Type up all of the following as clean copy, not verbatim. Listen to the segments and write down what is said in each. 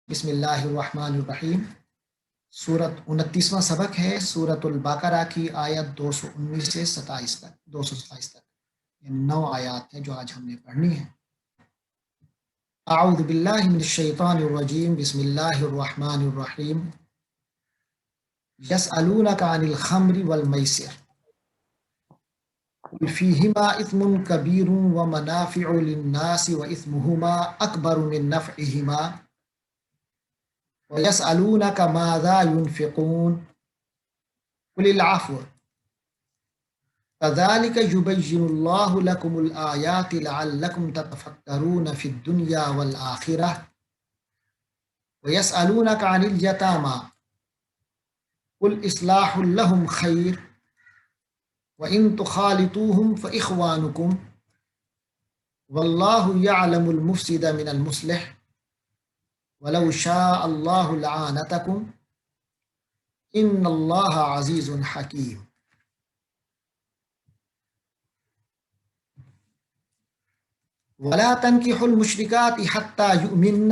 بسم اللہ الرحمن الرحیم۔ سورت 29واں سبق ہے سورت البقرہ کی آیت 219 سے 27 تک 227 تک، یہ 9 آیات ہیں جو آج ہم نے پڑھنی ہے۔ اعوذ باللہ من الشیطان الرجیم، بسم اللہ الرحمن الرحیم۔ یسألونک عن الخمر والمیسر قل فیہما اثم کبیر ومنافع للناس واثمہما اکبر من نفعہما وَيَسْأَلُونَكَ مَاذَا يُنْفِقُونَ قُلِ الْعَفْوَ كَذَلِكَ يُبَيِّنُ اللَّهُ لَكُمُ الْآيَاتِ لَعَلَّكُمْ تَتَفَكَّرُونَ فِي الدُّنْيَا وَالْآخِرَةِ وَيَسْأَلُونَكَ عَنِ الْيَتَامَى قُلْ إِصْلَاحٌ لَهُمْ خَيْرٌ وَإِن تُخَالِطُوهُمْ فَإِخْوَانُكُمْ وَاللَّهُ يَعْلَمُ الْمُفْسِدَ مِنَ الْمُصْلِحِ وَلَوْ شَاءَ اللَّهُ لَعَانَتَكُمْ إِنَّ اللَّهَ عَزِيزٌ حَكِيمٌ۔ وَلَا تَنكِحُوا الْمُشْرِكَاتِ حَتَّى يُؤْمِنَّ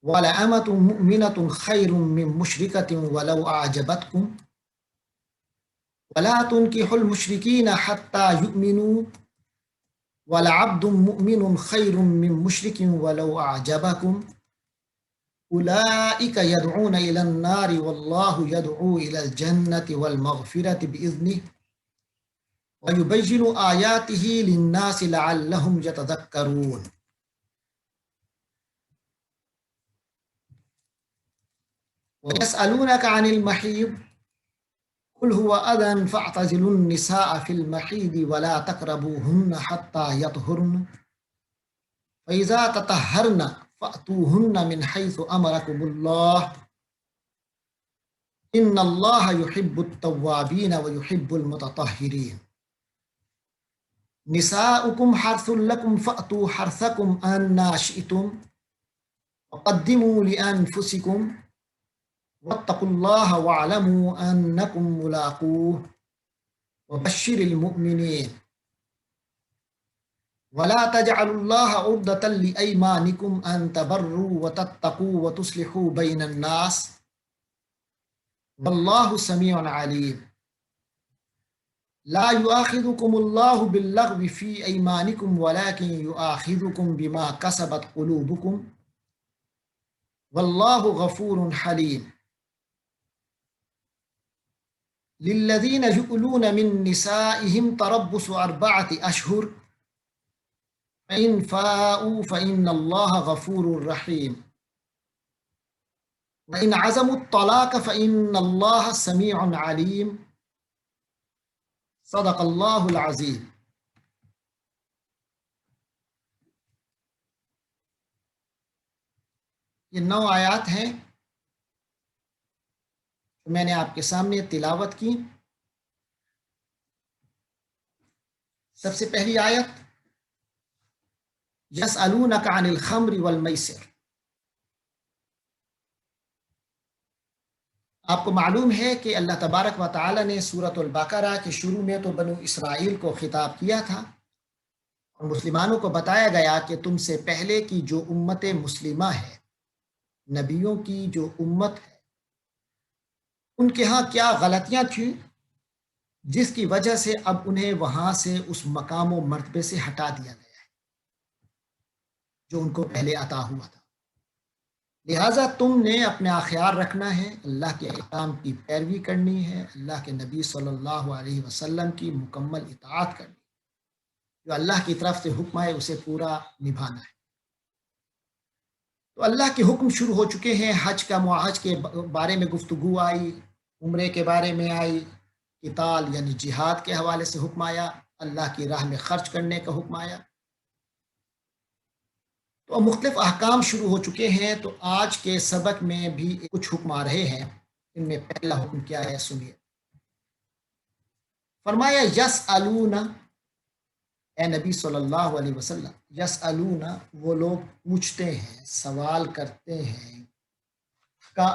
وَلَأَمَةٌ مُؤْمِنَةٌ خَيْرٌ مِّن مُّشْرِكَةٍ وَلَوْ أَعْجَبَتْكُمْ وَلَا تُنكِحُوا الْمُشْرِكِينَ حَتَّى يُؤْمِنُوا وَلَعَبْدٌ مُّؤْمِنٌ خَيْرٌ مِّن مُّشْرِكٍ وَلَوْ أَعْجَبَكُمْ أولئك يدعون إلى النار والله يدعو إلى الجنة والمغفرة بإذنه ويبين آياته للناس لعلهم يتذكرون۔ ويسألونك عن المحيض قل هو أذى فاعتزلوا النساء في المحيض ولا تقربوهن حتى يطهرن فإذا تطهرن فأتوهن من حيث أمركم الله إن الله يحب التوابين ويحب المتطهرين۔ نساؤكم حرث لكم فأتوا حرثكم أنى شئتم وقدموا لأنفسكم واتقوا الله واعلموا أنكم ملاقوه وبشر المؤمنين۔ ولا تجعلوا الله عرضة لأيمانكم أن تبروا وتتقوا وتصلحوا بين الناس والله سميع عليم۔ لا يؤاخذكم الله باللغو في أيمانكم ولكن يؤاخذكم بما كسبت قلوبكم والله غفور حليم۔ للذين يؤلون من نسائهم تربص 4 أشهر فإن فاءوا فإن الله غفور رحيم وإن عزموا الطلاق فإن الله سميع عليم صدق اللہ العظیم۔ یہ 9 آیات ہیں جو میں نے آپ کے سامنے تلاوت کی۔ سب سے پہلی آیت یسألونک عن الخمر والمیسر۔ آپ کو معلوم ہے کہ اللہ تبارک و تعالی نے سورۃ البقرہ کے شروع میں تو بنو اسرائیل کو خطاب کیا تھا اور مسلمانوں کو بتایا گیا کہ تم سے پہلے کی جو امت مسلمہ ہے، نبیوں کی جو امت ہے، ان کے ہاں کیا غلطیاں تھیں جس کی وجہ سے اب انہیں وہاں سے اس مقام و مرتبے سے ہٹا دیا گیا ہے جو ان کو پہلے عطا ہوا تھا۔ لہٰذا تم نے اپنا خیال رکھنا ہے، اللہ کے احکام کی پیروی کرنی ہے، اللہ کے نبی صلی اللہ علیہ وسلم کی مکمل اطاعت کرنی ہے، جو اللہ کی طرف سے حکم ہے اسے پورا نبھانا ہے۔ تو اللہ کے حکم شروع ہو چکے ہیں، حج کا معاہج کے بارے میں گفتگو آئی، عمرے کے بارے میں آئی، قتال یعنی جہاد کے حوالے سے حکم آیا، اللہ کی راہ میں خرچ کرنے کا حکم آیا، تو مختلف احکام شروع ہو چکے ہیں۔ تو آج کے سبق میں بھی کچھ حکم آ رہے ہیں، ان میں پہلا حکم کیا ہے سنیے۔ فرمایا یسألون، اے نبی صلی اللہ علیہ وسلم، یسألون وہ لوگ پوچھتے ہیں، سوال کرتے ہیں، کا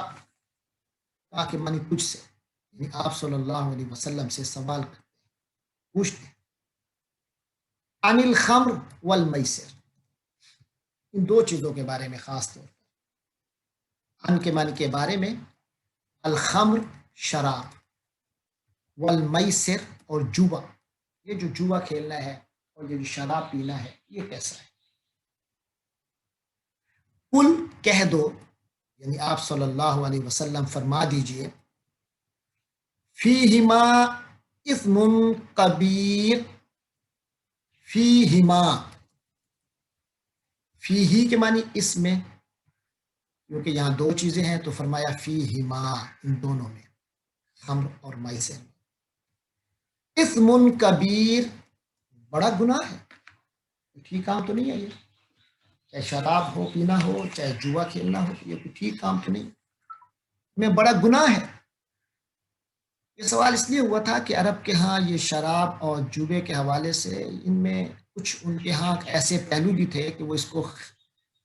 کہ معنی تجھ سے، یعنی آپ صلی اللہ علیہ وسلم سے سوال کرتے ہیں، پوچھتے ہیں، عن الخمر والمیسر، ان 2 چیزوں کے بارے میں خاص طور پر ان کے معنی کے بارے میں، الخمر شراب، والمیسر اور جوا، یہ جو جوا کھیلنا ہے اور یہ جو شراب پینا ہے یہ کیسا ہے؟ قل کہہ دو، یعنی آپ صلی اللہ علیہ وسلم فرما دیجئے، فیہما اثم کبیر، فیہما، فیہی کے معنی اس میں، کیونکہ یہاں دو چیزیں ہیں تو فرمایا فیہما، ان دونوں میں، خمر اور میسر میں، اثم کبیر، بڑا گناہ ہے، ٹھیک کام تو نہیں ہے یہ، چاہے شراب ہو پینا ہو، چاہے جوا کھیلنا ہو، یہ کوئی ٹھیک کام تو نہیں، میں بڑا گناہ ہے۔ یہ سوال اس لیے ہوا تھا کہ عرب کے ہاں یہ شراب اور جوے کے حوالے سے ان میں کچھ ان کے ہاں ایسے پہلو بھی تھے کہ وہ اس کو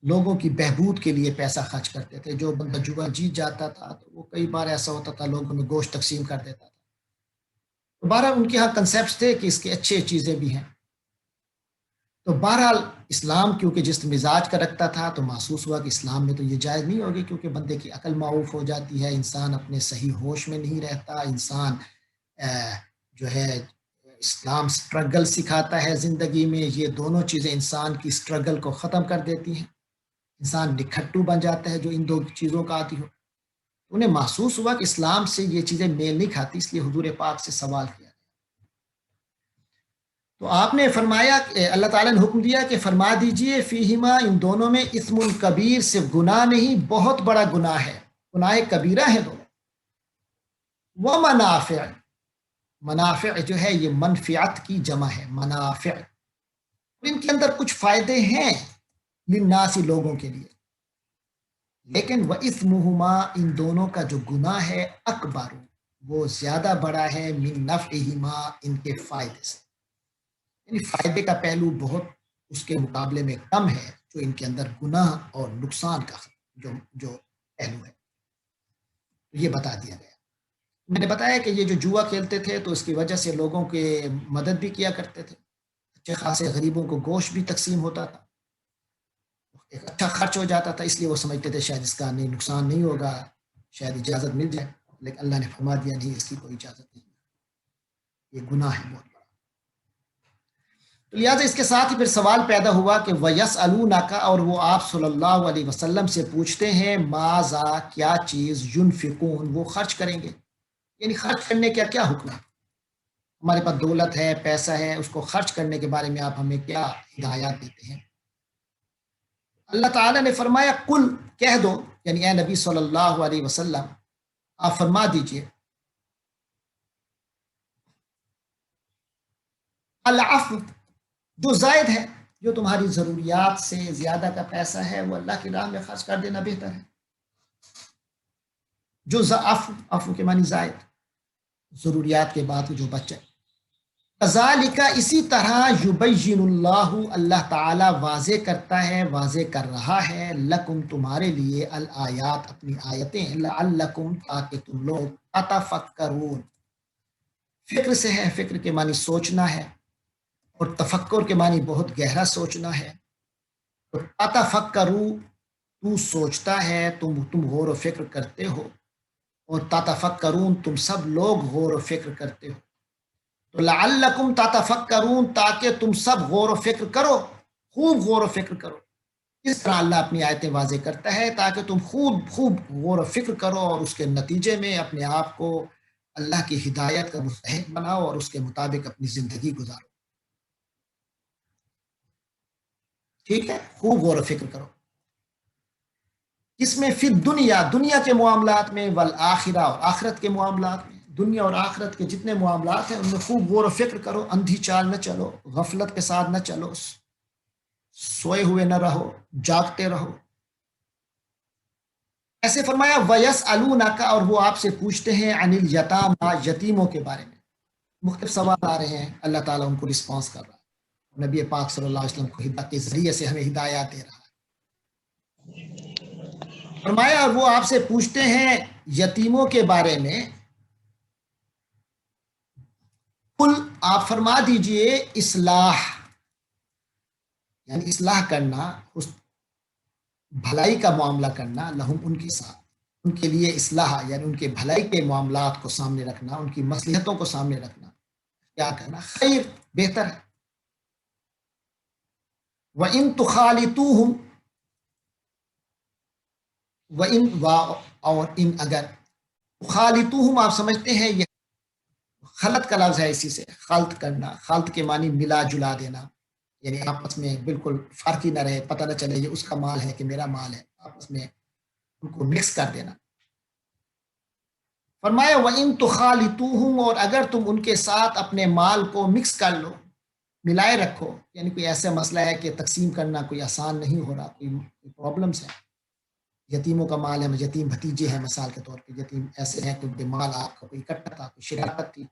لوگوں کی بہبود کے لیے پیسہ خرچ کرتے تھے۔ جو بندہ جوا جیت جاتا تھا تو وہ کئی بار ایسا ہوتا تھا لوگوں میں گوشت تقسیم کر دیتا تھا۔ تو بہرحال ان کے ہاں کنسیپٹس تھے کہ اس کے اچھے چیزیں بھی ہیں۔ تو بہرحال اسلام کیونکہ جس مزاج کا رکھتا تھا تو محسوس ہوا کہ اسلام میں تو یہ جائز نہیں ہوگی، کیونکہ بندے کی عقل معوف ہو جاتی ہے، انسان اپنے صحیح ہوش میں نہیں رہتا، انسان جو ہے اسلام سٹرگل سکھاتا ہے زندگی میں، یہ دونوں چیزیں انسان کی سٹرگل کو ختم کر دیتی ہیں، انسان نکھٹو بن جاتا ہے جو ان دو چیزوں کا عادی ہو۔ انہیں محسوس ہوا کہ اسلام سے یہ چیزیں میل نہیں کھاتی، اس لیے حضور پاک سے سوال کیا۔ تو آپ نے فرمایا کہ اللہ تعالیٰ نے حکم دیا کہ فرما دیجئے فیہما، ان دونوں میں اثم کبیر، صرف گناہ نہیں بہت بڑا گناہ ہے، گناہ کبیرہ ہے دونوں، ومنافع، منافع جو ہے یہ منفعت کی جمع ہے، منافع، ان کے اندر کچھ فائدے ہیں للناس، لوگوں کے لیے، لیکن وَإِثْمُهُمَا، ان دونوں کا جو گناہ ہے، اکبر، وہ زیادہ بڑا ہے، من نفعہما، ان کے فائدے سے، یعنی فائدے کا پہلو بہت اس کے مقابلے میں کم ہے جو ان کے اندر گناہ اور نقصان کا جو پہلو ہے، یہ بتا دیا گیا۔ میں نے بتایا کہ یہ جو جوا کھیلتے تھے تو اس کی وجہ سے لوگوں کے مدد بھی کیا کرتے تھے، اچھے خاصے غریبوں کو گوشت بھی تقسیم ہوتا تھا، ایک اچھا خرچ ہو جاتا تھا، اس لیے وہ سمجھتے تھے شاید اس کا نہیں نقصان نہیں ہوگا، شاید اجازت مل جائے، لیکن اللہ نے فرما دیا نہیں، اس کی کوئی اجازت نہیں، یہ گناہ ہے بہت بڑا۔ تو لہٰذا اس کے ساتھ ہی پھر سوال پیدا ہوا کہ وَيَسْأَلُونَكَ، اور وہ آپ صلی اللہ علیہ وسلم سے پوچھتے ہیں، ماذا، کیا چیز، ينفقون، وہ خرچ کریں گے، یعنی خرچ کرنے کا کیا حکم ہے، ہمارے پاس دولت ہے، پیسہ ہے، اس کو خرچ کرنے کے بارے میں آپ ہمیں کیا ہدایات دیتے ہیں؟ اللہ تعالیٰ نے فرمایا قل، کہہ دو، یعنی اے نبی صلی اللہ علیہ وسلم آپ فرما دیجئے، العفو، جو زائد ہے، جو تمہاری ضروریات سے زیادہ کا پیسہ ہے وہ اللہ کی راہ میں خرچ کر دینا بہتر ہے، جو عفو کے معنی زائد، ضروریات کے بعد جو بچے، کذالک، اسی طرح، یبین اللہ، اللہ تعالیٰ واضح کرتا ہے، واضح کر رہا ہے، لکم، تمہارے لیے، الآیات، اپنی آیتیں، لعلکم، تاکہ تم لوگ، تتفکرون، فکر سے ہے، فکر کے معنی سوچنا ہے، اور تفکر کے معنی بہت گہرا سوچنا ہے، تو تتفکرو، تو سوچتا ہے، تم غور و فکر کرتے ہو، اور تتفکرون، تم سب لوگ غور و فکر کرتے ہو، تو لعلکم تتفکرون، تاکہ تم سب غور و فکر کرو، خوب غور و فکر کرو، اس طرح اللہ اپنی آیتیں واضح کرتا ہے تاکہ تم خوب غور و فکر کرو، اور اس کے نتیجے میں اپنے آپ کو اللہ کی ہدایت کا مستحق بناؤ اور اس کے مطابق اپنی زندگی گزارو، ٹھیک ہے، خوب غور و فکر کرو، اس میں فی دنیا، دنیا کے معاملات میں، والآخرہ، اور آخرت کے معاملات میں، دنیا اور آخرت کے جتنے معاملات ہیں ان میں خوب غور و فکر کرو، اندھی چال نہ چلو، غفلت کے ساتھ نہ چلو، سوئے ہوئے نہ رہو، جاگتے رہو۔ ایسے فرمایا وَيَسْأَلُونَكَ، اور وہ آپ سے پوچھتے ہیں، عن الیتامیٰ، یتیموں کے بارے میں، مختلف سوال آ رہے ہیں، اللہ تعالیٰ ان کو رسپانس کر رہا ہے، نبی پاک صلی اللہ علیہ وسلم کو ہدایت کے ذریعے سے ہمیں ہدایات دے رہا ہے۔ فرمایا وہ آپ سے پوچھتے ہیں یتیموں کے بارے میں، قل، آپ فرما دیجئے، اصلاح، یعنی اصلاح کرنا، بھلائی کا معاملہ کرنا، لہم، ان کے ساتھ، ان کے لیے اصلاح یعنی ان کے بھلائی کے معاملات کو سامنے رکھنا، ان کی مصلحتوں کو سامنے رکھنا، کیا کرنا خیر بہتر ہے۔ وَإِن تُخَالِطُوهُمْ اور ان اگر تخالطوہم آپ سمجھتے ہیں یہ خلط کا لفظ ہے، اسی سے خلط کرنا، خلط کے معنی ملا جلا دینا، یعنی آپس میں بالکل فرق ہی نہ رہے، پتہ نہ چلے یہ اس کا مال ہے کہ میرا مال ہے، آپس میں ان کو مکس کر دینا۔ فرمایا وَإِن تُخَالِطُوهُمْ اور اگر تم ان کے ساتھ اپنے مال کو مکس کر لو، ملائے رکھو، یعنی کوئی ایسا مسئلہ ہے کہ تقسیم کرنا کوئی آسان نہیں ہو رہا، کوئی پرابلمس ہے، یتیموں کا مال ہے، یتیم بھتیجے ہیں مثال کے طور پہ، یتیم ایسے ہیں کہ مال آپ کا کوئی اکٹھا تھا، کوئی شراکت تھی،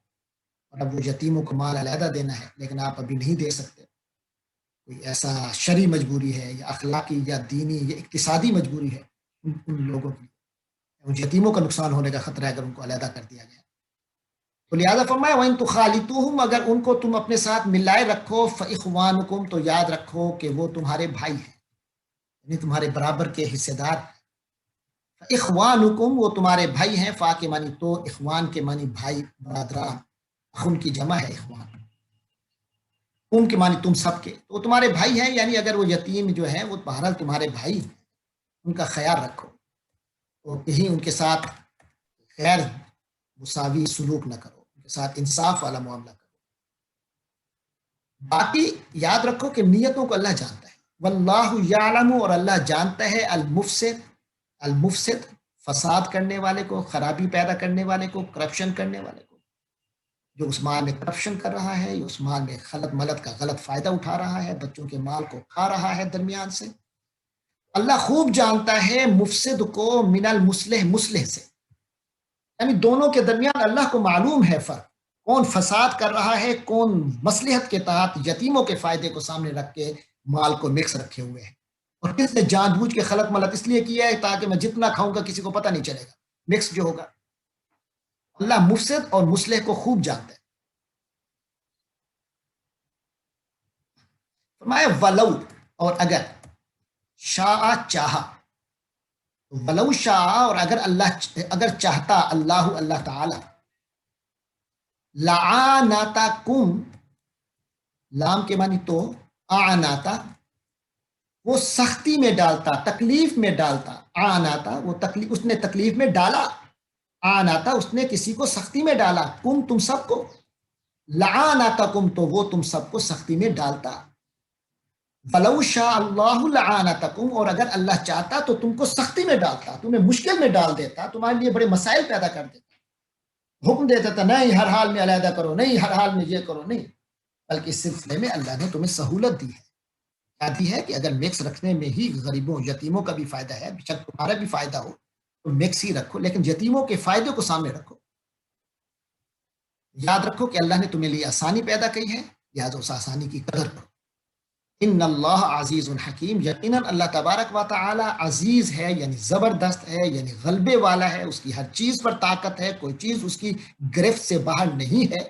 اور اب وہ یتیموں کو مال علیحدہ دینا ہے لیکن آپ ابھی نہیں دے سکتے، کوئی ایسا شرعی مجبوری ہے یا اخلاقی یا دینی یا اقتصادی مجبوری ہے ان لوگوں کی، ان یتیموں کا نقصان ہونے کا خطرہ ہے اگر ان کو علیحدہ کر دیا گیا۔ تو لہٰذا فرمایا وَإِن تُخَالِطُوهُمْ اگر ان کو تم اپنے ساتھ ملائے رکھو، فَإِخْوَانُكُمْ تو یاد رکھو کہ وہ تمہارے بھائی ہیں، یعنی تمہارے برابر کے حصے دار ہیں۔ فَإِخْوَانُكُمْ وہ تمہارے بھائی ہیں، فا کے معنی تو، اخوان کے معنی بھائی برادران، اخن کی جمع ہے اخوان، تم کے معنی تم سب کے، تو وہ تمہارے بھائی ہیں، یعنی اگر وہ یتیم جو ہیں وہ بہرحال تمہارے بھائی ہیں، ان کا خیال رکھو، تو کہیں ان کے ساتھ غیر مساوی سلوک نہ کرو، ان کے ساتھ انصاف والا معاملہ کرو۔ باقی یاد رکھو کہ نیتوں کو اللہ جانتا ہے، واللہ یعلم اور اللہ جانتا ہے المفسد فساد کرنے والے کو، خرابی پیدا کرنے والے کو، کرپشن کرنے والے کو، جو اس مال میں کرپشن کر رہا ہے، اس مال میں خلط ملط کا غلط فائدہ اٹھا رہا ہے، بچوں کے مال کو کھا رہا ہے درمیان سے، اللہ خوب جانتا ہے مفسد کو من المصلح مصلح سے، یعنی دونوں کے درمیان اللہ کو معلوم ہے فرق، کون فساد کر رہا ہے، کون مصلحت کے تحت یتیموں کے فائدے کو سامنے رکھ کے مال کو مکس رکھے ہوئے ہیں، اور کس نے جان بوجھ کے خلط ملط اس لیے کیا ہے تاکہ میں جتنا کھاؤں گا کسی کو پتہ نہیں چلے گا، مکس جو ہوگا۔ اللہ مفسد اور مصلح کو خوب جانتا ہے۔ فرمایا ولو اور اگر، شاء چاہا، ولو شاء اور اگر چاہتا اللہ تعالی، لعانتکم لام کے معنی تو، آناتا وہ سختی میں ڈالتا، تکلیف میں ڈالتا، آناتا وہ تکلیف، اس نے تکلیف میں ڈالا، آناتا اس نے کسی کو سختی میں ڈالا، کم تم سب کو، لعانتکم تو وہ تم سب کو سختی میں ڈالتا، ولو شاء اللہ لعانتکم اور اگر اللہ چاہتا تو تم کو سختی میں ڈالتا، تمہیں مشکل میں ڈال دیتا، تمہارے لیے بڑے مسائل پیدا کر دیتا، حکم دیتا تھا نہیں ہر حال میں علیحدہ کرو، نہیں ہر حال میں یہ کرو، نہیں، بلکہ اس سلسلے میں اللہ نے تمہیں سہولت دی ہے، کیا دی ہے کہ اگر مکس رکھنے میں ہی غریبوں یتیموں کا بھی فائدہ ہے، بے شک تمہارا بھی فائدہ ہو تو مکس ہی رکھو، لیکن یتیموں کے فائدے کو سامنے رکھو، یاد رکھو کہ اللہ نے تمہیں لیے آسانی پیدا کی ہے، لہٰذا اس آسانی کی قدر کرو۔ ان اللہ عزیز حکیم، یقیناً اللہ تبارک و تعالی عزیز ہے، یعنی زبردست ہے، یعنی غلبے والا ہے، اس کی ہر چیز پر طاقت ہے، کوئی چیز اس کی گرفت سے باہر نہیں ہے،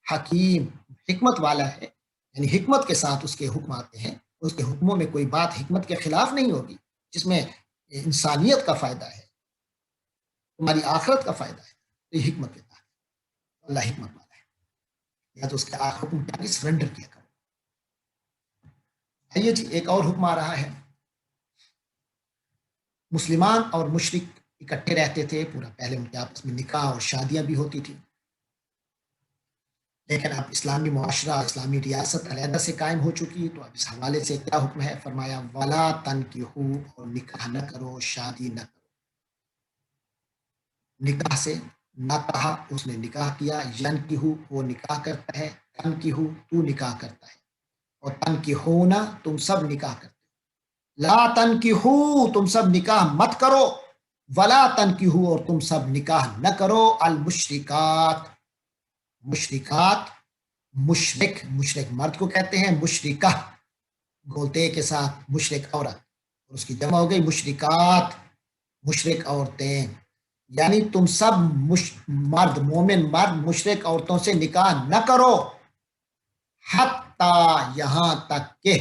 حکیم حکمت والا ہے، یعنی حکمت کے ساتھ اس کے حکم آتے ہیں، اس کے حکموں میں کوئی بات حکمت کے خلاف نہیں ہوگی، جس میں انسانیت کا فائدہ ہے، تمہاری آخرت کا فائدہ ہے، تو یہ حکمت کے تحت اللہ حکمت والا ہے، یا تو اس کے حکم کے آگے سرنڈر کیا کرو۔ آئیے جی ایک اور حکم آ رہا ہے، مسلمان اور مشرک اکٹھے رہتے تھے پورا، پہلے ان کے آپس میں نکاح اور شادیاں بھی ہوتی تھی، لیکن اب اسلامی معاشرہ، اسلامی ریاست علیحدہ سے قائم ہو چکی، تو اب اس حوالے سے کیا حکم ہے؟ فرمایا ولا تنکحوا اور نکاح نہ کرو، شادی نہ کرو، نکاح سے نہ کہا اس نے نکاح کیا، ینکحو وہ نکاح کرتا ہے، تنکحو تو نکاح کرتا ہے، اور تنکحون تم سب نکاح کرتے ہو، لا تنکحو تم سب نکاح مت کرو، ولا تنکحو اور تم سب نکاح نہ کرو، المشرکات مشرکات، مشرک مرد کو کہتے ہیں، مشرکہ گولتے کے ساتھ مشرک عورت، اور اس کی جمع ہو گئی مشرکات، مشرک عورتیں، یعنی تم سب مرد، مومن مرد مشرک عورتوں سے نکاح نہ کرو، حتی یہاں تک کہ،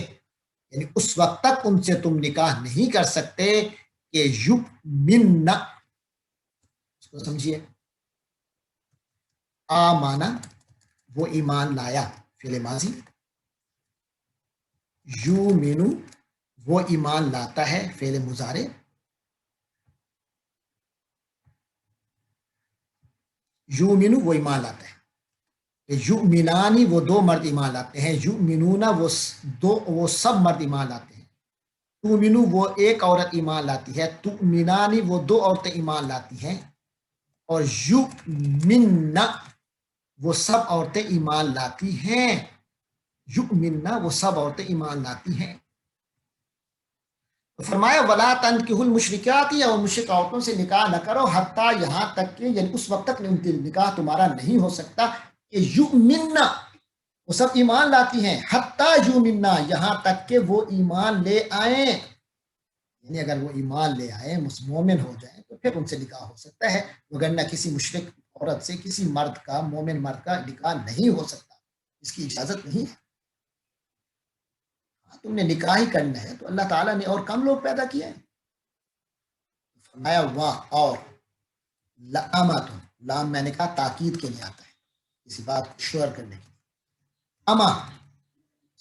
یعنی اس وقت تک ان سے تم نکاح نہیں کر سکتے کہ یؤمن اس کو سمجھیے. آمانا وہ ایمان لایا فعل ماضی. یومنو وہ ایمان لاتا ہے فعل مضارع. یومنو وہ ایمان لاتا ہے. یؤمنانی وہ دو مرد ایمان لاتے ہیں. یؤمنونا وہ سب مرد ایمان لاتے ہیں. تؤمنو وہ ایک عورت ایمان لاتی ہے. تؤمنانی وہ دو عورتیں ایمان لاتی ہیں. اور یؤمننا وہ سب عورتیں ایمان لاتی ہیں. یؤمننا وہ سب عورتیں ایمان لاتی ہیں. فرمایا ولا تنکحوا المشرکات اور مشرک عورتوں سے نکاح نہ کرو حتیٰ یہاں تک کہ یعنی اس وقت تک ان کے نکاح تمہارا نہیں ہو سکتا کہ یؤمننا وہ سب ایمان لاتی ہیں. حتیٰ یؤمننا یہاں تک کہ وہ ایمان لے آئیں. یعنی اگر وہ ایمان لے آئیں مومن ہو جائیں تو پھر ان سے نکاح ہو سکتا ہے. وگرنہ کسی مشرک عورت سے کسی مرد کا مومن مرد کا نکاح نہیں ہو سکتا. اس کی اجازت نہیں ہے. تم نے نکاح ہی کرنا ہے تو اللہ تعالیٰ نے اور کم لوگ پیدا کیے ہیں. فرمایا واہ اور لامات لام میں نے کہا تاکید کے لیے آتا ہے کسی بات کو شور کرنے کے لیے. اما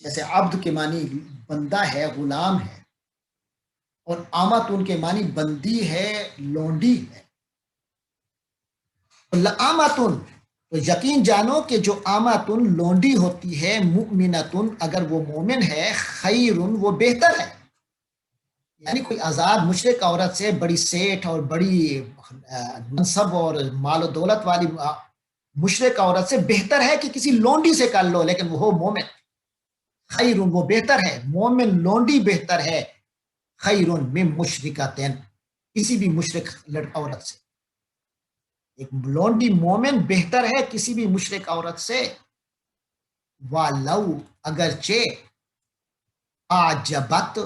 جیسے عبد کے معنی بندہ ہے غلام ہے اور آماتن کے معنی بندی ہے لونڈی ہے. لاماتن تو یقین جانو کہ جو آماتن لونڈی ہوتی ہے مؤمنتن اگر وہ مومن ہے خیرن وہ بہتر ہے. یعنی کوئی آزاد مشرک عورت سے بڑی سیٹھ اور بڑی منصب اور مال و دولت والی مشرک عورت سے بہتر ہے کہ کسی لونڈی سے کر لو لیکن وہ ہو مومن. خیرن وہ بہتر ہے. مومن لونڈی بہتر ہے خیرن من مشرکتین کسی بھی مشرک عورت سے. ایک لونڈی مومن بہتر ہے کسی بھی مشرک عورت سے. وَلَوْ اگرچہ آجبت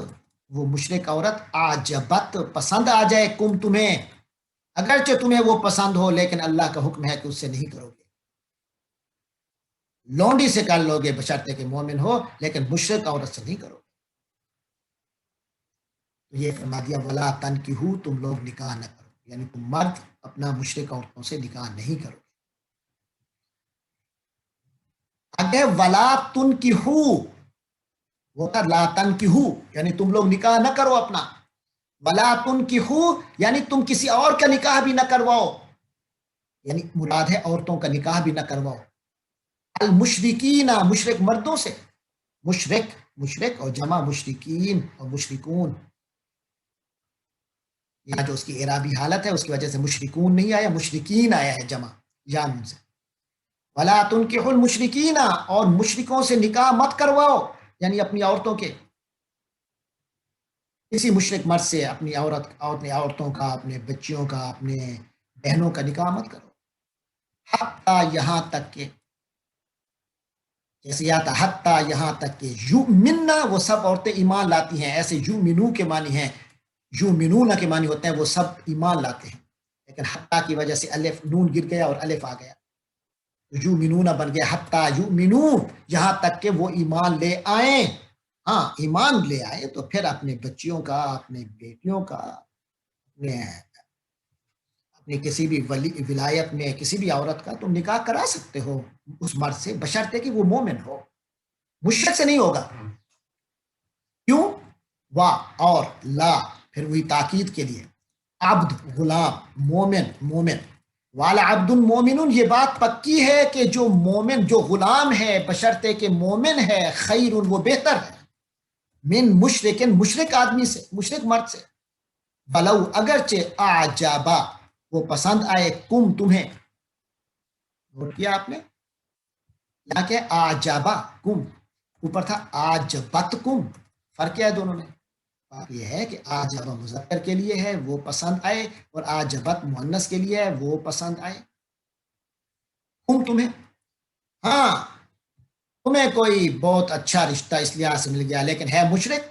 وہ مشرک عورت آجبت پسند آ جائے کم تمہیں اگرچہ تمہیں وہ پسند ہو لیکن اللہ کا حکم ہے کہ اس سے نہیں کرو گے. لونڈی سے کر لو گے بشرطے کہ مومن ہو لیکن مشرک عورت سے نہیں کرو گے. تو یہ فرما دیا ولا تنکحوا تم لوگ نکاح نہ کرو یعنی تم مرد اپنا مشرک عورتوں سے نکاح نہیں کرو. اگر ولا تنکحوا وہ تھا لا تنکحوا یعنی تم لوگ نکاح نہ کرو اپنا. ولا تنکحوا یعنی تم کسی اور کا نکاح بھی نہ کرواؤ یعنی مراد ہے عورتوں کا نکاح بھی نہ کرواؤ. المشرکین مشرک مردوں سے. مشرک اور جمع مشرکین اور مشرکون. یہاں جو اس کی اعرابی حالت ہے اس کی وجہ سے مشرکون نہیں آیا مشرکین آیا ہے جمع یان سے. ولا تنکحوا المشرکین اور مشرکوں سے نکاح مت کرواؤ یعنی اپنی عورتوں کے کسی مشرک مرد سے اپنی عورتوں کا اپنے بچیوں کا اپنے بہنوں کا نکاح مت کرو. حتیٰ یہاں تک کہ جیسے آتا حتیٰ یہاں تک کہ یؤمننا وہ سب عورتیں ایمان لاتی ہیں. ایسے یؤمنو کے معنی ہیں یؤمنون کے معنی ہوتے ہیں وہ سب ایمان لاتے ہیں لیکن حتیٰ کی وجہ سے الف نون گر گیا اور الف آ گیا یؤمنون بن گیا حتیٰ یؤمنو یہاں تک کہ وہ ایمان لے آئیں. ہاں ایمان لے آئے تو پھر اپنے بچیوں کا اپنے بیٹیوں کا اپنے کسی بھی ولایت میں کسی بھی عورت کا تم نکاح کرا سکتے ہو اس مرد سے بشرطے کہ وہ مومن ہو. مشرک سے نہیں ہوگا. کیوں؟ اور لا پھر وہی تاکید کے لیے عبد غلام مومن والا عبد مومن یہ بات پکی ہے کہ جو مومن جو غلام ہے بشرطے کہ مومن ہے خیر وہ بہتر ہے من مشرکن مشرک آدمی سے مشرک مرد سے. ولو اگرچہ آجابا وہ پسند آئے کم تمہیں. نوٹ کیا آپ نے یہاں کہ آجابا کم اوپر تھا آجبت کم فرق کیا ہے دونوں میں. فرق یہ ہے کہ آجبا مذکر کے لیے ہے وہ پسند آئے اور آجبت مؤنث کے لیے ہے وہ پسند آئے. کم تمہیں ہاں تمہیں کوئی بہت اچھا رشتہ اس لحاظ سے مل گیا لیکن ہے مشرک.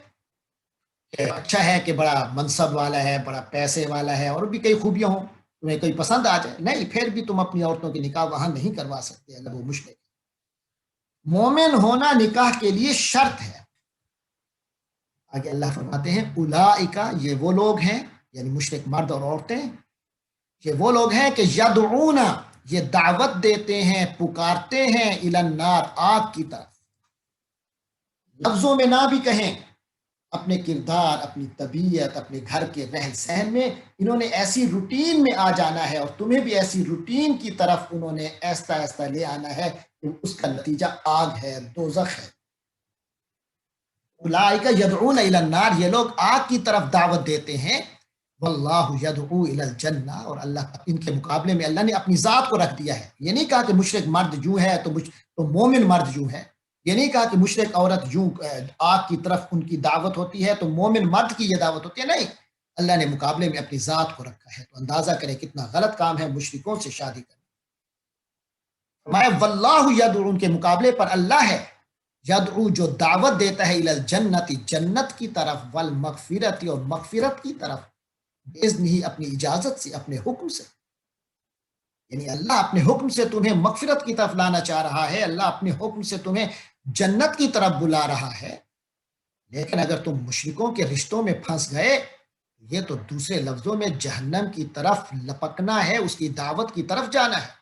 اچھا ہے کہ بڑا منصب والا ہے بڑا پیسے والا ہے اور بھی کئی خوبیاں ہوں تمہیں کوئی پسند آ جائے نہیں پھر بھی تم اپنی عورتوں کی نکاح وہاں نہیں کروا سکتے اگر وہ مشرک. مومن ہونا نکاح کے لیے شرط ہے. آگے اللہ فرماتے ہیں اولئک یہ وہ لوگ ہیں یعنی مشرک مرد اور عورتیں کہ وہ لوگ ہیں کہ یدعون، یہ دعوت دیتے ہیں، پکارتے ہیں، الی النار، آگ کی طرف، لفظوں میں نہ بھی کہیں، اپنے کردار، اپنی طبیعت، اپنے گھر کے رہن سہن میں انہوں نے ایسی روٹین میں آ جانا ہے، اور تمہیں بھی ایسی روٹین کی طرف انہوں نے ایستا ایستا لے آنا ہے کہ اس کا نتیجہ آگ ہے، دوزخ ہے۔ اولئک یدعون الی النار، یہ لوگ آگ کی طرف دعوت دیتے ہیں، واللہ یدعو الی الجنہ، اور اللہ ان کے مقابلے میں اللہ نے اپنی ذات کو رکھ دیا ہے۔ یہ نہیں کہا کہ مشرک مرد جو ہے تو مومن مرد جو ہے، یہ نہیں کہا کہ مشرک عورت یوں آگ کی طرف ان کی دعوت ہوتی ہے تو مومن مرد کی یہ دعوت ہوتی ہے، نہیں، اللہ نے مقابلے میں اپنی ذات کو رکھا ہے۔ تو اندازہ کریں کتنا غلط کام ہے مشرکوں سے شادی کرنا۔ فرمایا واللہ یدعو، ان کے مقابلے پر اللہ ہے، یدعو جو دعوت دیتا ہے، الی الجنت، جنت کی طرف، والمغفرت، اور مغفرت کی طرف، باذن ہی، اپنی اجازت سے، اپنے حکم سے، یعنی اللہ اپنے حکم سے تمہیں مغفرت کی طرف لانا چاہ رہا ہے، اللہ اپنے حکم سے تمہیں جنت کی طرف بلا رہا ہے۔ لیکن اگر تم مشرکوں کے رشتوں میں پھنس گئے، یہ تو دوسرے لفظوں میں جہنم کی طرف لپکنا ہے، اس کی دعوت کی طرف جانا ہے۔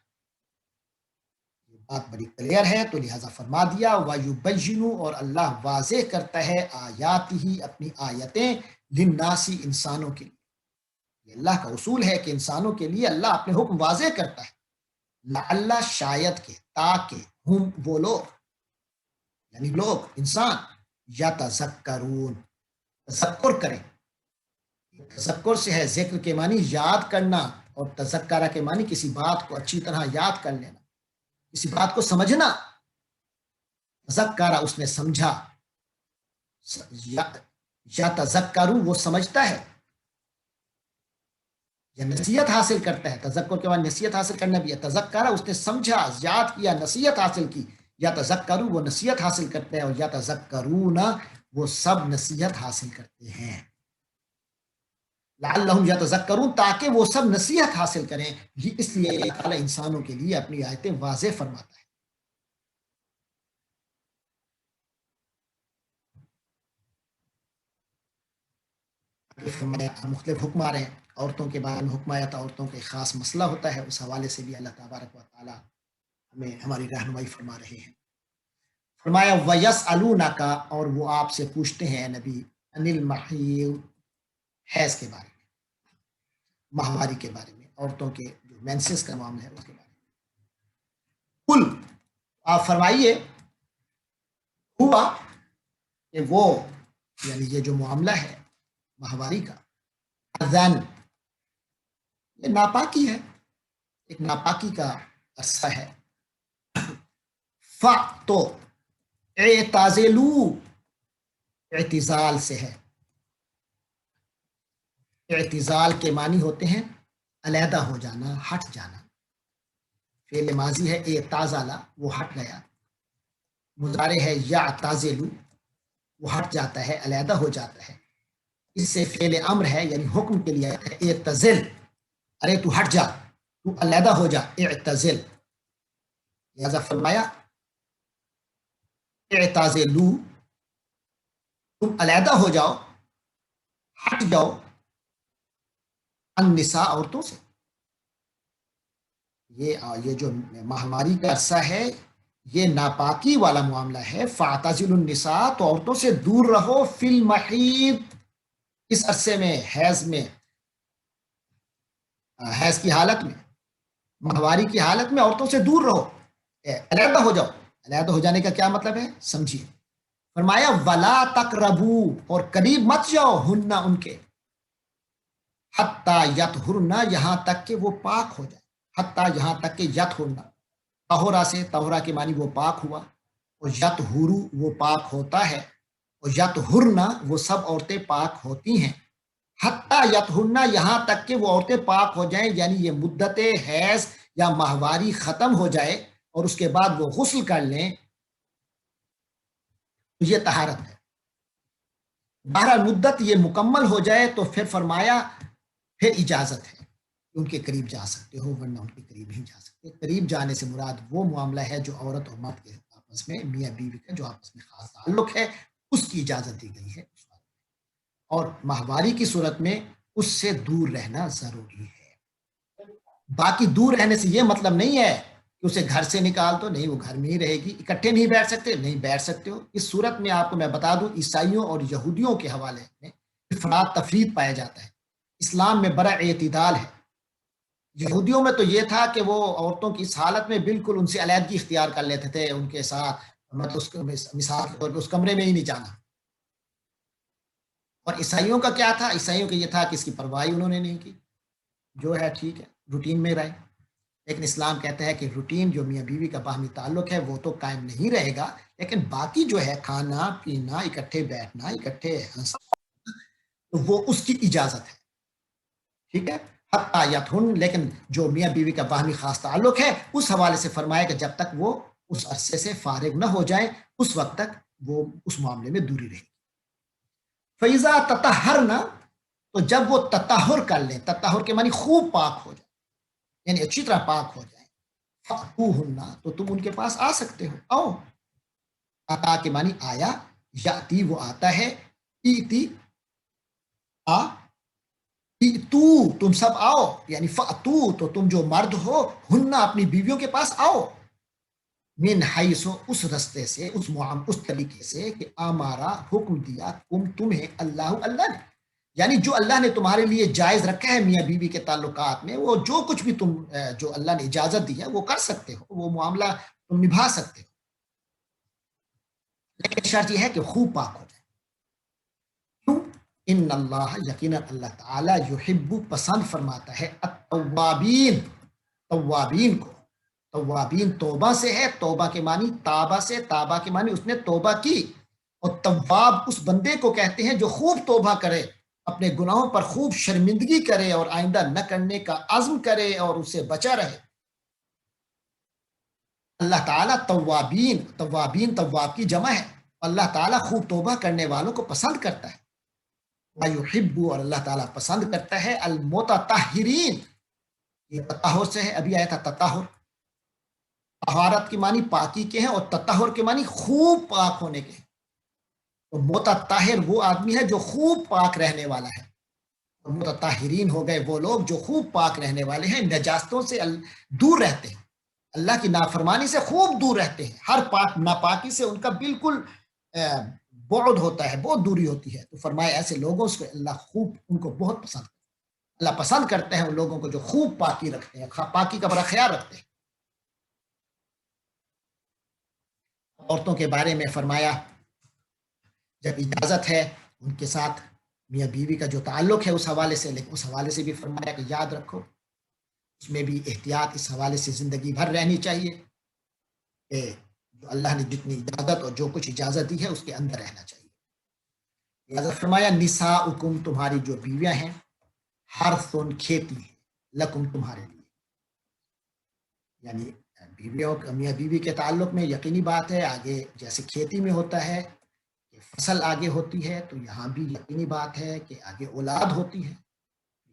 یہ بات بڑی کلیئر ہے، تو لہٰذا فرما دیا وَيُبَيِّنُ، اور اللہ واضح کرتا ہے، آیات ہی، اپنی آیتیں، للناس، انسانوں کے لیے۔ یہ اللہ کا اصول ہے کہ انسانوں کے لیے اللہ اپنے حکم واضح کرتا ہے، لعل، شاید کہ، تاکہ، ہم، وہ لوگ، یعنی لوگ، انسان، یتذکرون، تذکر کریں۔ تذکر سے ہے، ذکر کے معنی یاد کرنا، اور تذکرہ کے معنی کسی بات کو اچھی طرح یاد کر لینا، کسی بات کو سمجھنا۔ تذکرہ، اس نے سمجھا، یا تذکرو، وہ سمجھتا ہے یا نصیحت حاصل کرتا ہے۔ تذکر کے بعد نصیحت حاصل کرنا بھی ہے۔ تذکرہ، اس نے سمجھا، یاد کیا، نصیحت حاصل کی۔ یا تذکرو، وہ نصیحت حاصل کرتے ہیں، اور یا تذکرون، وہ سب نصیحت حاصل کرتے ہیں۔ لعلہم یتذکرون، تاکہ وہ سب نصیحت حاصل کریں۔ یہ اس لیے اللہ تعالیٰ انسانوں کے لیے اپنی آیتیں واضح فرماتا ہے۔ مختلف حکم آ رہے ہیں، عورتوں کے بارے میں حکم آیا تھا، عورتوں کا ایک خاص مسئلہ ہوتا ہے، اس حوالے سے بھی اللہ تبارک و تعالیٰ ہمیں ہماری رہنمائی فرما رہے ہیں۔ فرمایا وَيَسْأَلُونَكَ، اور وہ آپ سے پوچھتے ہیں نبی، عن المحیض، حیض کے بارے میں، ماہواری کے بارے میں، عورتوں کے جو مینسز کا معاملہ ہے اس کے بارے میں۔ قل، آپ فرمائیے، ہوا، کہ وہ، یعنی یہ جو معاملہ ہے ماہواری کا، اذن، یہ ناپاکی ہے، ایک ناپاکی کا عرصہ ہے۔ تو اعتزلو، اعتزال سے ہے، اعتزال کے معنی ہوتے ہیں علیحدہ ہو جانا، ہٹ جانا۔ فعل ماضی ہے اعتزل، وہ ہٹ گیا۔ مضارع ہے یعتزل، وہ ہٹ جاتا ہے، علیحدہ ہو جاتا ہے۔ اس سے فعل امر ہے، یعنی حکم کے لیے اعتزل، ارے تو ہٹ جا، تو علیحدہ ہو جا، اعتزل۔ لہذا فرمایا اعتزلو، تم علیحدہ ہو جاؤ، ہٹ جاؤ، النساء، عورتوں سے۔ یہ جو ماہواری کا عرصہ ہے، یہ ناپاکی والا معاملہ ہے۔ فاعتزلوا النساء، تو عورتوں سے دور رہو، فی المحیض، اس عرصے میں، حیض میں، حیض کی حالت میں، ماہواری کی حالت میں عورتوں سے دور رہو، علیحدہ ہو جاؤ۔ علیحدہ ہو جانے کا کیا مطلب ہے، سمجھیے۔ فرمایا ولا تقربو، اور قریب مت جاؤ، ہننا، ان کے، حتی یطہرنا، یہاں تک کہ وہ پاک ہو جائے، حتی، یہاں تک کہ یطہرنا، طہرا سے، طہرا کے معنی وہ پاک ہوا، اور یطہرو، وہ پاک ہوتا ہے، اور یطہرنا، وہ سب عورتیں پاک ہوتی ہیں۔ حتی یطہرنا، یہاں تک کہ وہ عورتیں پاک ہو جائیں، یعنی یہ مدت حیض یا ماہواری ختم ہو جائے اور اس کے بعد وہ غسل کر لیں، تو یہ طہارت ہے۔ بہرحال مدت یہ مکمل ہو جائے تو پھر فرمایا پھر اجازت ہے کہ ان کے قریب جا سکتے ہو، ورنہ ان کے قریب نہیں جا سکتے۔ قریب جانے سے مراد وہ معاملہ ہے جو عورت اور مرد کے آپس میں، میاں بیوی کا جو آپس میں خاص تعلق ہے، اس کی اجازت دی گئی ہے، اور ماہواری کی صورت میں اس سے دور رہنا ضروری ہے۔ باقی دور رہنے سے یہ مطلب نہیں ہے کہ اسے گھر سے نکال دو، نہیں، وہ گھر میں ہی رہے گی۔ اکٹھے نہیں بیٹھ سکتے، نہیں بیٹھ سکتے ہو۔ اس صورت میں آپ کو میں بتا دوں، عیسائیوں اور یہودیوں کے حوالے میں افراط تفرید پایا جاتا ہے، اسلام میں بڑا اعتدال ہے۔ یہودیوں میں تو یہ تھا کہ وہ عورتوں کی اس حالت میں بالکل ان سے علیحدگی اختیار کر لیتے تھے، ان کے ساتھ مطلب مثال کے طور پہ اس کمرے میں ہی نہیں جانا۔ اور عیسائیوں کا کیا تھا؟ عیسائیوں کا یہ تھا کہ اس کی پرواہ انہوں نے نہیں کی، جو ہے ٹھیک ہے، روٹین میں رہے۔ لیکن اسلام کہتا ہے کہ روٹین جو میاں بیوی کا باہمی تعلق ہے وہ تو قائم نہیں رہے گا، لیکن باقی جو ہے کھانا پینا، اکٹھے بیٹھنا، اکٹھے ہنسنا، تو وہ اس کی اجازت ہے، ٹھیک ہے، حتیٰ یتھن، لیکن جو میاں بیوی کا باہمی خاص تعلق ہے اس حوالے سے فرمایا کہ جب تک وہ اس عرصے سے فارغ نہ ہو جائیں اس وقت تک وہ اس معاملے میں دوری رہے گی۔ فیضا تطہرنا، تو جب وہ تطہر کر لیں، تطہر کے معنی خوب پاک ہو جائے، یعنی اچھی طرح پاک ہو جائیں، فَأْتُوهُنَّ، تو تم ان کے پاس آ سکتے ہو، آؤ۔ عطا کے معنی آیا، یاتی وہ آتا ہے، ایتی آ، تو تم سب آؤ، یعنی فَأْتُو، تو تم جو مرد ہو، ہننا اپنی بیویوں کے پاس آؤ، من حیث، اس رستے سے، اس طریقے سے کہ ہمارا حکم دیا تمہیں اللہ نے، یعنی جو اللہ نے تمہارے لیے جائز رکھا ہے میاں بیوی کے تعلقات میں، وہ جو کچھ بھی تم جو اللہ نے اجازت دی ہے وہ کر سکتے ہو، وہ معاملہ تم نبھا سکتے ہو، لیکن شرط یہ ہے کہ خوب پاک ہو جائے۔ کیوں؟ ان اللہ، یقینا اللہ تعالی، یحب، پسند فرماتا ہے، التوابین، توابین کو۔ توابین توبہ سے ہے، توبہ کے معنی تابہ سے، تابہ کے معنی اس نے توبہ کی، اور تواب اس بندے کو کہتے ہیں جو خوب توبہ کرے، اپنے گناہوں پر خوب شرمندگی کرے اور آئندہ نہ کرنے کا عزم کرے اور اسے بچا رہے۔ اللہ تعالیٰ توابین، توابین تواب کی جمع ہے، اللہ تعالیٰ خوب توبہ کرنے والوں کو پسند کرتا ہے۔ وَيُحِبُّ، اور اللہ تعالیٰ پسند کرتا ہے، المتطہرین، یہ تطہر سے ہے، ابھی آیا تھا تطہر، طہارت کے معنی پاکی کے ہیں اور تطہر کے معنی خوب پاک ہونے کے ہیں۔ تو متطہر وہ آدمی ہے جو خوب پاک رہنے والا ہے، اور متطہرین ہو گئے وہ لوگ جو خوب پاک رہنے والے ہیں، نجاستوں سے دور رہتے ہیں، اللہ کی نافرمانی سے خوب دور رہتے ہیں، ہر پاک ناپاکی سے ان کا بالکل بعد ہوتا ہے، بہت دوری ہوتی ہے۔ تو فرمایا ایسے لوگوں سے اللہ خوب ان کو بہت پسند کرتا ہے، اللہ پسند کرتے ہیں ان لوگوں کو جو خوب پاکی رکھتے ہیں، پاکی کا بڑا خیال رکھتے ہیں۔ عورتوں کے بارے میں فرمایا جب اجازت ہے ان کے ساتھ میاں بیوی کا جو تعلق ہے اس حوالے سے، لیکن اس حوالے سے بھی فرمایا کہ یاد رکھو اس میں بھی احتیاط اس حوالے سے زندگی بھر رہنی چاہیے کہ جو اللہ نے جتنی اجازت اور جو کچھ اجازت دی ہے اس کے اندر رہنا چاہیے۔ لہذا فرمایا نساؤکم، تمہاری جو بیویاں ہیں، حرثن، کھیتی ہے، لکم، تمہارے لیے، یعنی بیویوں میاں بیوی کے تعلق میں یقینی بات ہے، آگے جیسے کھیتی میں ہوتا ہے کہ فصل آگے ہوتی ہے، تو یہاں بھی یقینی بات ہے کہ آگے اولاد ہوتی ہے،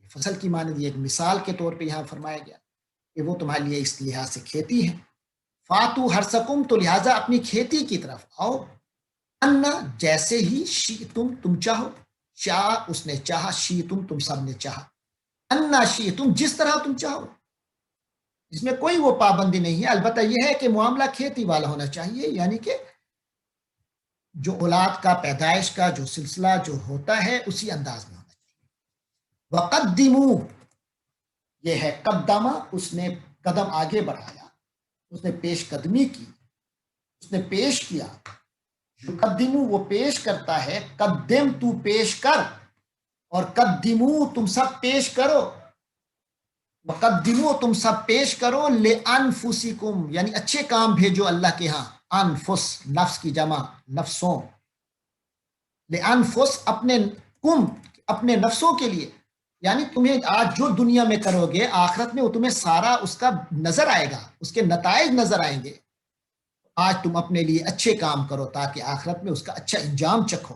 فصل کی مانند یہ ایک مثال کے طور پہ یہاں فرمایا گیا کہ وہ تمہارے لیے اس لحاظ سے کھیتی ہے۔ فاتو حرثکم، تو لہٰذا اپنی کھیتی کی طرف آؤ، انا، جیسے ہی، شئتم، تم چاہو، شاء اس نے چاہا، شئتم تم سب نے چاہا، انا شئتم، جس طرح تم چاہو، اس میں کوئی وہ پابندی نہیں ہے، البتہ یہ ہے کہ معاملہ کھیتی والا ہونا چاہیے، یعنی کہ جو اولاد کا پیدائش کا جو سلسلہ جو ہوتا ہے اسی انداز میں ہونا چاہیے۔ وقدموا، یہ ہے قدمہ، اس نے قدم آگے بڑھایا، اس نے پیش قدمی کی، اس نے پیش کیا، یقدمو وہ پیش کرتا ہے، قدم تو پیش کر، اور قدمو تم سب پیش کرو، وقدمو تم سب پیش کرو، لانفسکم، یعنی اچھے کام بھیجو اللہ کے ہاں، انفس نفس کی جمع، نفسوں، لانفس اپنے، کم اپنے نفسوں کے لیے، یعنی تمہیں آج جو دنیا میں کرو گے آخرت میں وہ تمہیں سارا اس کا نظر آئے گا، اس کے نتائج نظر آئیں گے، آج تم اپنے لیے اچھے کام کرو تاکہ آخرت میں اس کا اچھا انجام چکھو۔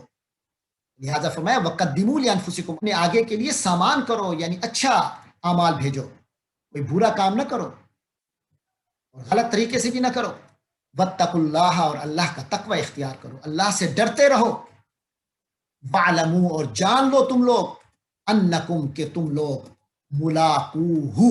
لہذا فرمایا وقدموا لانفسکم، اپنے آگے کے لیے سامان کرو، یعنی اچھا اعمال بھیجو، کوئی برا کام نہ کرو اور غلط طریقے سے بھی نہ کرو۔ واتقوا اللہ، اور اللہ کا تقوی اختیار کرو، اللہ سے ڈرتے رہو۔ وَاعْلَمُوا، اور جان لو تم لوگ، انکم، کہ تم لوگ، ملاقوہ،